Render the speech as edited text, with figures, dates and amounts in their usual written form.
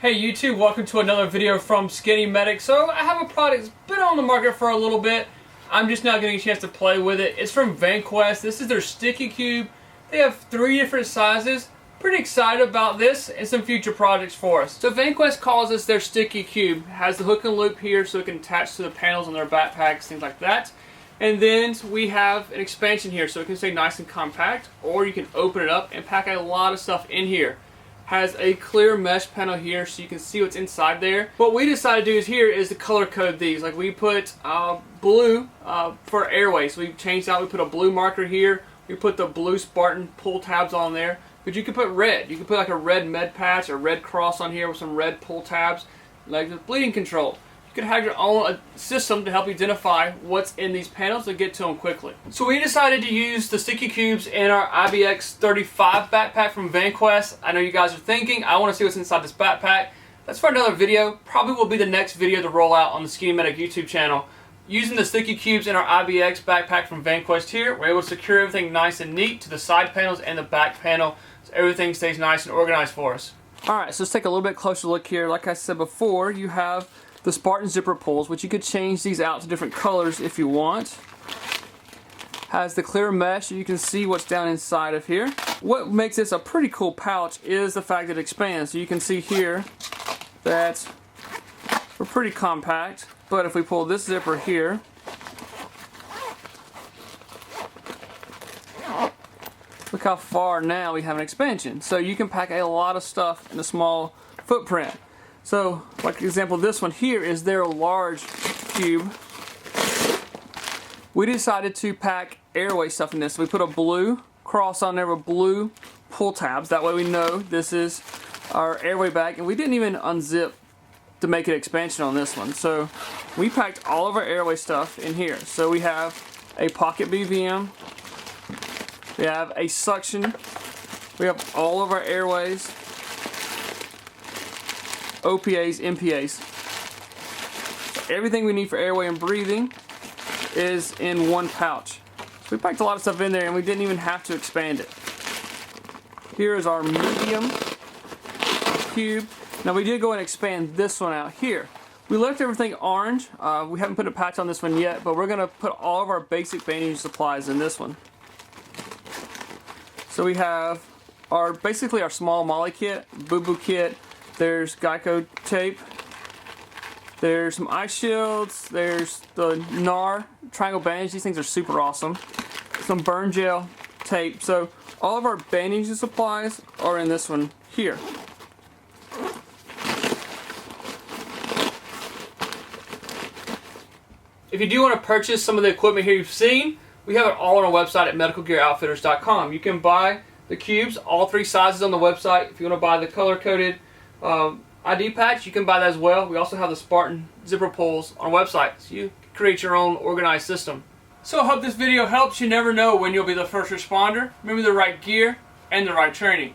Hey YouTube, welcome to another video from Skinny Medic. So I have a product that's been on the market for a little bit. I'm just now getting a chance to play with it. It's from Vanquest. This is their Sticky Cube. They have 3 different sizes. Pretty excited about this and some future projects for us. So Vanquest calls this their Sticky Cube. It has the hook and loop here so it can attach to the panels on their backpacks, things like that. And then we have an expansion here so it can stay nice and compact, or you can open it up and pack a lot of stuff in here. Has a clear mesh panel here so you can see what's inside there. What we decided to do is to color code these. Like we put blue for airway, so we changed out. We put a blue marker here. We put the blue Spartan pull tabs on there. But you could put red. You could put like a red med patch or red cross on here with some red pull tabs, like the bleeding control. You could have your own system to help you identify what's in these panels and get to them quickly. So we decided to use the Sticky Cubes in our IBX 35 backpack from Vanquest. I know you guys are thinking, I want to see what's inside this backpack. That's for another video. Probably will be the next video to roll out on the Skinny Medic YouTube channel. Using the Sticky Cubes in our IBX backpack from Vanquest here, we're able to secure everything nice and neat to the side panels and the back panel so everything stays nice and organized for us. Alright, so let's take a little bit closer look here. Like I said before, you have the Spartan zipper pulls, which you could change these out to different colors if you want. Has the clear mesh so you can see what's down inside of here. What makes this a pretty cool pouch is the fact that it expands. So you can see here that we're pretty compact, but if we pull this zipper here, look how far now we have an expansion. So you can pack a lot of stuff in a small footprint. So, like example, this one here is their large cube. We decided to pack airway stuff in this. So we put a blue cross on there with blue pull tabs. That way we know this is our airway bag. And we didn't even unzip to make an expansion on this one. So we packed all of our airway stuff in here. So we have a pocket BVM. We have a suction. We have all of our airways. OPAs, MPAs. So everything we need for airway and breathing is in one pouch. So we packed a lot of stuff in there and we didn't even have to expand it. Here is our medium cube. Now we did go and expand this one out here. We left everything orange. We haven't put a patch on this one yet, but we're going to put all of our basic bandage supplies in this one. So we have basically our small molly kit, boo-boo kit. There's Geico tape, there's some eye shields, there's the NAR triangle bandage. These things are super awesome. Some burn gel tape. So all of our bandage supplies are in this one here. If you do want to purchase some of the equipment here you've seen, we have it all on our website at medicalgearoutfitters.com. You can buy the cubes, all 3 sizes on the website. If you want to buy the color-coded ID patch, you can buy that as well. We also have the Spartan zipper pulls on our website, so you can create your own organized system. So I hope this video helps. You never know when you'll be the first responder. Remember the right gear and the right training.